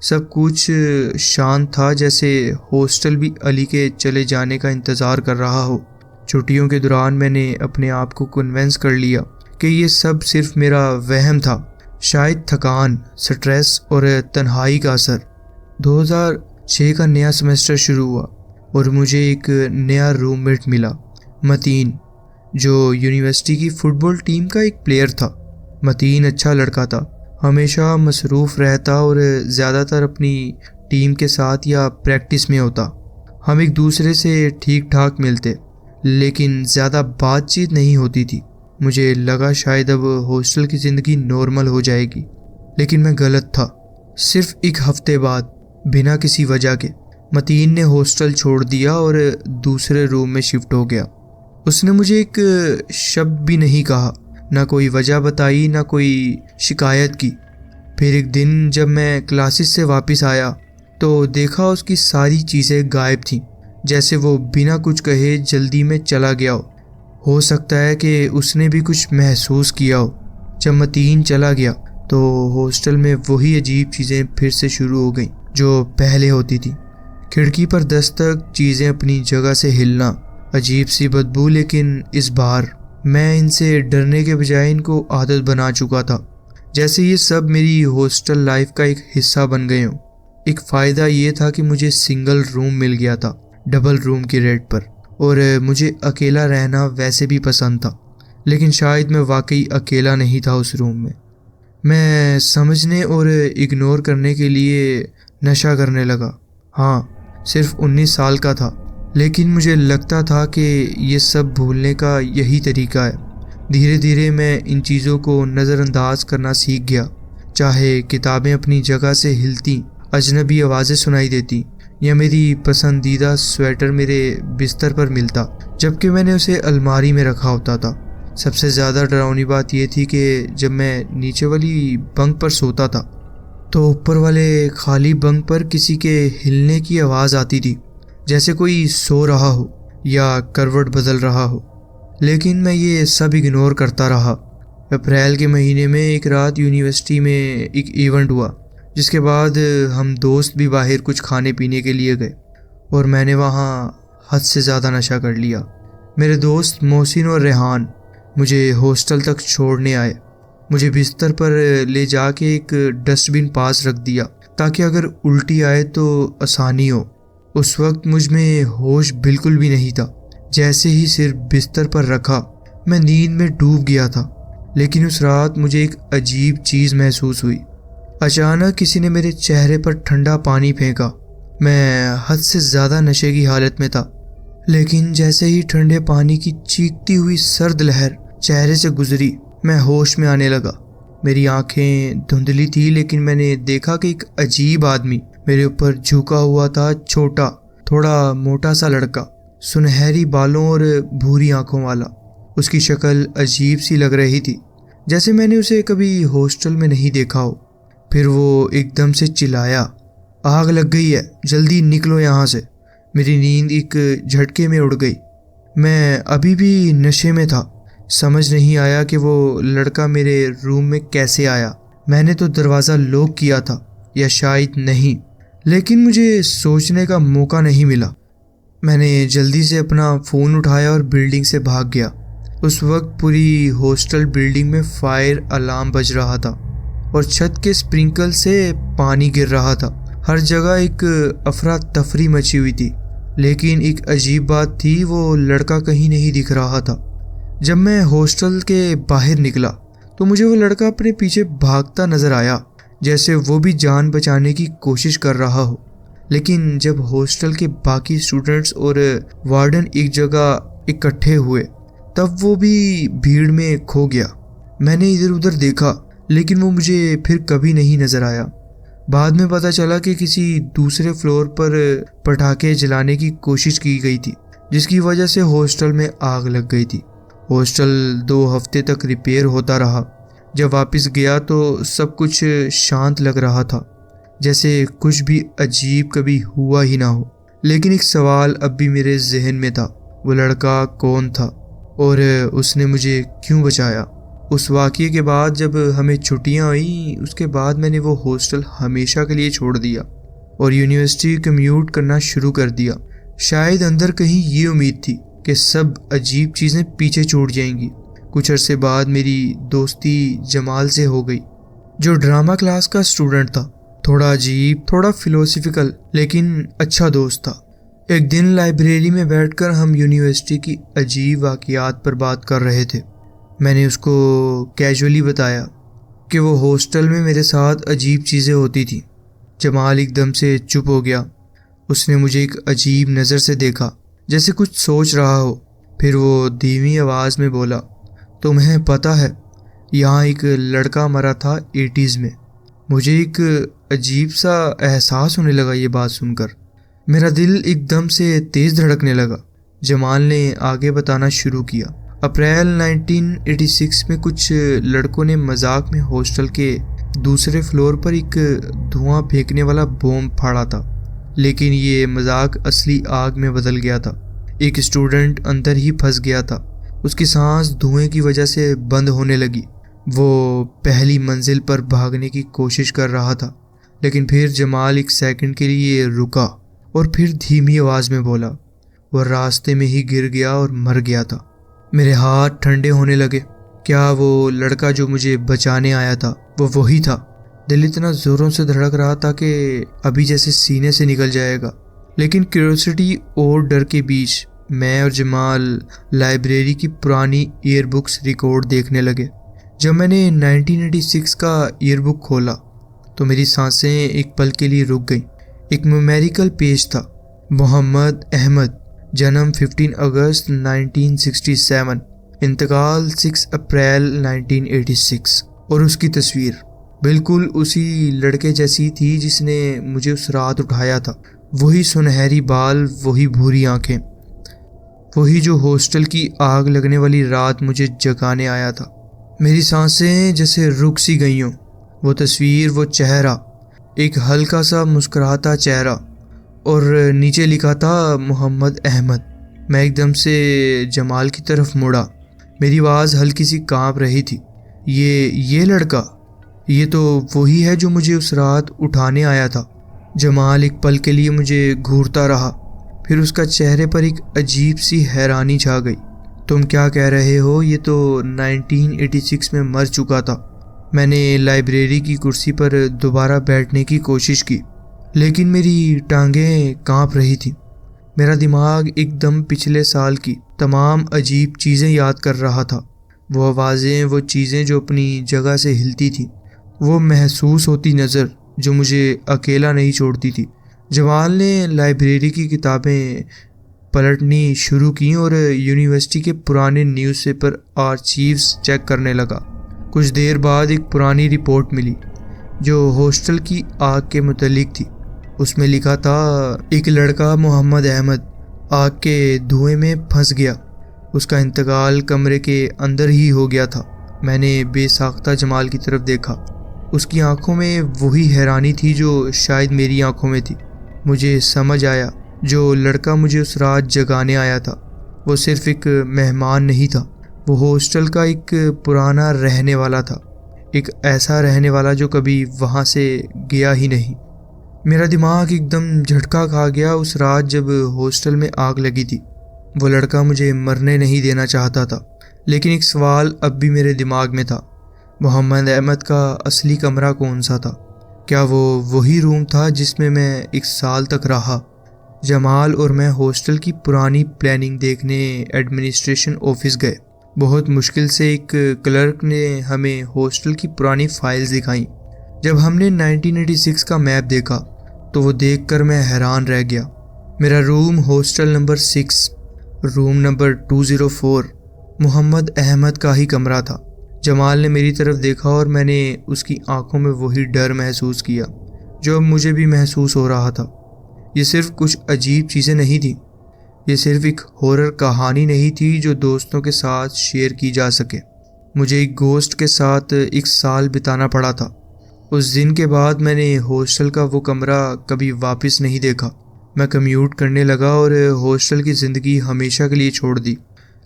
سب کچھ شانت تھا، جیسے ہاسٹل بھی علی کے چلے جانے کا انتظار کر رہا ہو۔ چھٹیوں کے دوران میں نے اپنے آپ کو کنونس کر لیا کہ یہ سب صرف میرا وہم تھا، شاید تھکان، سٹریس اور تنہائی کا اثر۔ 2006 کا نیا سیمسٹر شروع ہوا اور مجھے ایک نیا روم میٹ ملا، متین، جو یونیورسٹی کی فٹ بال ٹیم کا ایک پلیئر تھا۔ متین اچھا لڑکا تھا، ہمیشہ مصروف رہتا اور زیادہ تر اپنی ٹیم کے ساتھ یا پریکٹس میں ہوتا۔ ہم ایک دوسرے سے ٹھیک ٹھاک ملتے، لیکن زیادہ بات چیت نہیں ہوتی تھی۔ مجھے لگا شاید اب ہاسٹل کی زندگی نارمل ہو جائے گی، لیکن میں غلط تھا۔ صرف ایک ہفتے بعد، بنا کسی وجہ کے، متین نے ہاسٹل چھوڑ دیا اور دوسرے روم میں شفٹ ہو گیا۔ اس نے مجھے ایک شبد بھی نہیں کہا، نہ کوئی وجہ بتائی، نہ کوئی شکایت کی۔ پھر ایک دن جب میں کلاسز سے واپس آیا تو دیکھا اس کی ساری چیزیں غائب تھیں، جیسے وہ بنا کچھ کہے جلدی میں چلا گیا ہو سکتا ہے کہ اس نے بھی کچھ محسوس کیا ہو۔ جب متین چلا گیا تو ہاسٹل میں وہی عجیب چیزیں پھر سے شروع ہو گئیں جو پہلے ہوتی تھی۔ کھڑکی پر دستک، چیزیں اپنی جگہ سے ہلنا، عجیب سی بدبو، لیکن اس بار میں ان سے ڈرنے کے بجائے ان کو عادت بنا چکا تھا، جیسے یہ سب میری ہاسٹل لائف کا ایک حصہ بن گئے ہوں۔ ایک فائدہ یہ تھا کہ مجھے سنگل روم مل گیا تھا، ڈبل روم کی ریٹ پر، اور مجھے اکیلا رہنا ویسے بھی پسند تھا، لیکن شاید میں واقعی اکیلا نہیں تھا اس روم میں۔ میں سمجھنے اور اگنور کرنے کے لیے نشہ کرنے لگا۔ ہاں، صرف 19 سال کا تھا، لیکن مجھے لگتا تھا کہ یہ سب بھولنے کا یہی طریقہ ہے۔ دھیرے دھیرے میں ان چیزوں کو نظر انداز کرنا سیکھ گیا، چاہے کتابیں اپنی جگہ سے ہلتی، اجنبی آوازیں سنائی دیتی، یا میری پسندیدہ سویٹر میرے بستر پر ملتا جبکہ میں نے اسے الماری میں رکھا ہوتا تھا۔ سب سے زیادہ ڈراؤنی بات یہ تھی کہ جب میں نیچے والی بنک پر سوتا تھا تو اوپر والے خالی بنک پر کسی کے ہلنے کی آواز آتی تھی، جیسے کوئی سو رہا ہو یا کروٹ بدل رہا ہو۔ لیکن میں یہ سب اگنور کرتا رہا۔ اپریل کے مہینے میں ایک رات یونیورسٹی میں ایک ایونٹ ہوا، جس کے بعد ہم دوست بھی باہر کچھ کھانے پینے کے لیے گئے، اور میں نے وہاں حد سے زیادہ نشہ کر لیا۔ میرے دوست محسن اور ریحان مجھے ہاسٹل تک چھوڑنے آئے۔ مجھے بستر پر لے جا کے ایک ڈسٹ بن پاس رکھ دیا تاکہ اگر الٹی آئے تو آسانی ہو۔ اس وقت مجھ میں ہوش بالکل بھی نہیں تھا۔ جیسے ہی سر بستر پر رکھا میں نیند میں ڈوب گیا تھا، لیکن اس رات مجھے ایک عجیب چیز محسوس ہوئی۔ اچانک کسی نے میرے چہرے پر ٹھنڈا پانی پھینکا۔ میں حد سے زیادہ نشے کی حالت میں تھا، لیکن جیسے ہی ٹھنڈے پانی کی چیختی ہوئی سرد لہر چہرے سے گزری میں ہوش میں آنے لگا۔ میری آنکھیں دھندلی تھی، لیکن میں نے دیکھا کہ ایک عجیب آدمی میرے اوپر جھکا ہوا تھا، چھوٹا، تھوڑا موٹا سا لڑکا، سنہری بالوں اور بھوری آنکھوں والا۔ اس کی شکل عجیب سی لگ رہی تھی، جیسے میں نے اسے کبھی ہاسٹل میں نہیں دیکھا ہو۔ پھر وہ ایک دم سے چلایا، آگ لگ گئی ہے، جلدی نکلو یہاں سے۔ میری نیند ایک جھٹکے میں اڑ گئی۔ میں ابھی بھی نشے میں تھا، سمجھ نہیں آیا کہ وہ لڑکا میرے روم میں کیسے آیا۔ میں نے تو دروازہ لاک کیا تھا، یا شاید نہیں، لیکن مجھے سوچنے کا موقع نہیں ملا۔ میں نے جلدی سے اپنا فون اٹھایا اور بلڈنگ سے بھاگ گیا۔ اس وقت پوری ہاسٹل بلڈنگ میں فائر الارم بج رہا تھا اور چھت کے اسپرنکل سے پانی گر رہا تھا۔ ہر جگہ ایک افراتفری مچی ہوئی تھی، لیکن ایک عجیب بات تھی، وہ لڑکا کہیں نہیں دکھ رہا تھا۔ جب میں ہاسٹل کے باہر نکلا تو مجھے وہ لڑکا اپنے پیچھے بھاگتا نظر آیا، جیسے وہ بھی جان بچانے کی کوشش کر رہا ہو۔ لیکن جب ہاسٹل کے باقی اسٹوڈنٹس اور وارڈن ایک جگہ اکٹھے ہوئے تب وہ بھی بھیڑ میں کھو گیا۔ میں نے ادھر ادھر دیکھا، لیکن وہ مجھے پھر کبھی نہیں نظر آیا۔ بعد میں پتہ چلا کہ کسی دوسرے فلور پر پٹاخے جلانے کی کوشش کی گئی تھی، جس کی وجہ سے ہاسٹل میں آگ لگ گئی تھی۔ ہاسٹل 2 ہفتے تک ریپیئر ہوتا رہا۔ جب واپس گیا تو سب کچھ شانت لگ رہا تھا، جیسے کچھ بھی عجیب کبھی ہوا ہی نہ ہو۔ لیکن ایک سوال اب بھی میرے ذہن میں تھا، وہ لڑکا کون تھا اور اس نے مجھے کیوں بچایا؟ اس واقعے کے بعد جب ہمیں چھٹیاں ہوئیں، اس کے بعد میں نے وہ ہاسٹل ہمیشہ کے لیے چھوڑ دیا اور یونیورسٹی کمیوٹ کرنا شروع کر دیا۔ شاید اندر کہیں یہ امید تھی کہ سب عجیب چیزیں پیچھے چھوٹ جائیں گی۔ کچھ عرصے بعد میری دوستی جمال سے ہو گئی، جو ڈرامہ کلاس کا اسٹوڈنٹ تھا، تھوڑا عجیب، تھوڑا فلسفیکل، لیکن اچھا دوست تھا۔ ایک دن لائبریری میں بیٹھ کر ہم یونیورسٹی کی عجیب واقعات پر بات کر رہے تھے۔ میں نے اس کو کیجولی بتایا کہ وہ ہاسٹل میں میرے ساتھ عجیب چیزیں ہوتی تھیں۔ جمال ایک دم سے چپ ہو گیا۔ اس نے مجھے ایک عجیب نظر سے دیکھا، جیسے کچھ سوچ رہا ہو۔ پھر وہ دھیمی آواز میں بولا، تمہیں پتہ ہے یہاں ایک لڑکا مرا تھا 80s میں۔ مجھے ایک عجیب سا احساس ہونے لگا یہ بات سن کر۔ میرا دل ایک دم سے تیز دھڑکنے لگا۔ جمال نے آگے بتانا شروع کیا، اپریل 1986 میں کچھ لڑکوں نے مذاق میں ہاسٹل کے دوسرے فلور پر ایک دھواں پھینکنے والا بوم پھاڑا تھا، لیکن یہ مذاق اصلی آگ میں بدل گیا تھا۔ ایک اسٹوڈنٹ اندر ہی پھنس گیا تھا، اس کی سانس دھوئیں کی وجہ سے بند ہونے لگی۔ وہ پہلی منزل پر بھاگنے کی کوشش کر رہا تھا، لیکن پھر جمال ایک سیکنڈ کے لیے رکا اور پھر دھیمی آواز میں بولا، وہ راستے میں ہی گر گیا اور مر گیا تھا۔ میرے ہاتھ ٹھنڈے ہونے لگے۔ کیا وہ لڑکا جو مجھے بچانے آیا تھا وہ وہی تھا؟ دل اتنا زوروں سے دھڑک رہا تھا کہ ابھی جیسے سینے سے نکل جائے گا، لیکن کیوریوسٹی اور ڈر کے بیچ میں اور جمال لائبریری کی پرانی ایئر بکس ریکارڈ دیکھنے لگے۔ جب میں نے 1986 کا ایئر بک کھولا تو میری سانسیں ایک پل کے لیے رک گئیں۔ ایک میموریکل پیج تھا، محمد احمد، جنم 15 اگست 1967، انتقال 6 اپریل 1986، اور اس کی تصویر بالکل اسی لڑکے جیسی تھی جس نے مجھے اس رات اٹھایا تھا۔ وہی سنہری بال، وہی بھوری آنکھیں، وہی جو ہاسٹل کی آگ لگنے والی رات مجھے جگانے آیا تھا۔ میری سانسیں جیسے رک سی گئی ہوں۔ وہ تصویر، وہ چہرہ، ایک ہلکا سا مسکراتا چہرہ، اور نیچے لکھا تھا محمد احمد۔ میں ایک دم سے جمال کی طرف مڑا، میری آواز ہلکی سی کانپ رہی تھی۔ یہ لڑکا، یہ تو وہی ہے جو مجھے اس رات اٹھانے آیا تھا۔ جمال ایک پل کے لیے مجھے گھورتا رہا، پھر اس کا چہرے پر ایک عجیب سی حیرانی چھا گئی۔ تم کیا کہہ رہے ہو؟ یہ تو 1986 میں مر چکا تھا۔ میں نے لائبریری کی کرسی پر دوبارہ بیٹھنے کی کوشش کی، لیکن میری ٹانگیں کانپ رہی تھیں۔ میرا دماغ ایک دم پچھلے سال کی تمام عجیب چیزیں یاد کر رہا تھا۔ وہ آوازیں، وہ چیزیں جو اپنی جگہ سے ہلتی تھیں، وہ محسوس ہوتی نظر جو مجھے اکیلا نہیں چھوڑتی تھی۔ جمال نے لائبریری کی کتابیں پلٹنی شروع کی اور یونیورسٹی کے پرانے نیوز پیپر آرچیوز چیک کرنے لگا۔ کچھ دیر بعد ایک پرانی رپورٹ ملی جو ہاسٹل کی آگ کے متعلق تھی۔ اس میں لکھا تھا، ایک لڑکا محمد احمد آگ کے دھوئیں میں پھنس گیا، اس کا انتقال کمرے کے اندر ہی ہو گیا تھا۔ میں نے بے ساختہ جمال کی طرف دیکھا، اس کی آنکھوں میں وہی حیرانی تھی جو شاید میری آنکھوں میں تھی۔ مجھے سمجھ آیا، جو لڑکا مجھے اس رات جگانے آیا تھا وہ صرف ایک مہمان نہیں تھا، وہ ہاسٹل کا ایک پرانا رہنے والا تھا، ایک ایسا رہنے والا جو کبھی وہاں سے گیا ہی نہیں۔ میرا دماغ ایک دم جھٹکا کھا گیا۔ اس رات جب ہاسٹل میں آگ لگی تھی، وہ لڑکا مجھے مرنے نہیں دینا چاہتا تھا، لیکن ایک سوال اب بھی میرے دماغ میں تھا، محمد احمد کا اصلی کمرہ کون سا تھا؟ کیا وہ وہی روم تھا جس میں میں 1 سال تک رہا؟ جمال اور میں ہاسٹل کی پرانی پلاننگ دیکھنے ایڈمنسٹریشن آفس گئے۔ بہت مشکل سے ایک کلرک نے ہمیں ہاسٹل کی پرانی فائلز دکھائیں۔ جب ہم نے 1986 کا میپ دیکھا تو وہ دیکھ کر میں حیران رہ گیا۔ میرا روم ہاسٹل نمبر 6، روم نمبر 204 محمد احمد کا ہی کمرہ تھا۔ جمال نے میری طرف دیکھا اور میں نے اس کی آنکھوں میں وہی ڈر محسوس کیا جو اب مجھے بھی محسوس ہو رہا تھا۔ یہ صرف کچھ عجیب چیزیں نہیں تھیں، یہ صرف ایک ہورر کہانی نہیں تھی جو دوستوں کے ساتھ شیئر کی جا سکے۔ مجھے ایک گھوسٹ کے ساتھ 1 سال بتانا پڑا تھا۔ اس دن کے بعد میں نے ہاسٹل کا وہ کمرہ کبھی واپس نہیں دیکھا۔ میں کمیوٹ کرنے لگا اور ہاسٹل کی زندگی ہمیشہ کے لیے چھوڑ دی،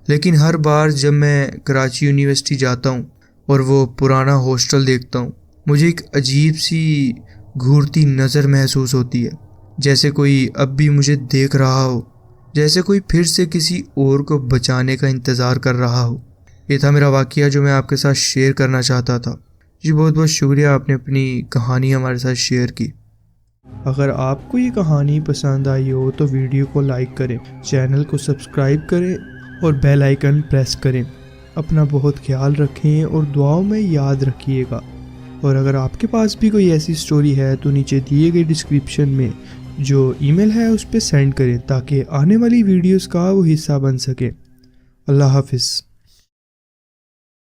لیکن ہر بار جب میں کراچی یونیورسٹی جاتا ہوں اور وہ پرانا ہاسٹل دیکھتا ہوں، مجھے ایک عجیب سی گھورتی نظر محسوس ہوتی ہے، جیسے کوئی اب بھی مجھے دیکھ رہا ہو، جیسے کوئی پھر سے کسی اور کو بچانے کا انتظار کر رہا ہو۔ یہ تھا میرا واقعہ جو میں آپ کے ساتھ شیئر کرنا چاہتا تھا۔ جی بہت بہت شکریہ، آپ نے اپنی کہانی ہمارے ساتھ شیئر کی۔ اگر آپ کو یہ کہانی پسند آئی ہو تو ویڈیو کو لائک کریں، چینل کو سبسکرائب کریں اور بیل آئیکن پریس کریں۔ اپنا بہت خیال رکھیں اور دعاؤں میں یاد رکھیے گا۔ اور اگر آپ کے پاس بھی کوئی ایسی سٹوری ہے تو نیچے دیے گئے ڈسکرپشن میں جو ای میل ہے اس پہ سینڈ کریں تاکہ آنے والی ویڈیوز کا وہ حصہ بن سکے۔ اللہ حافظ۔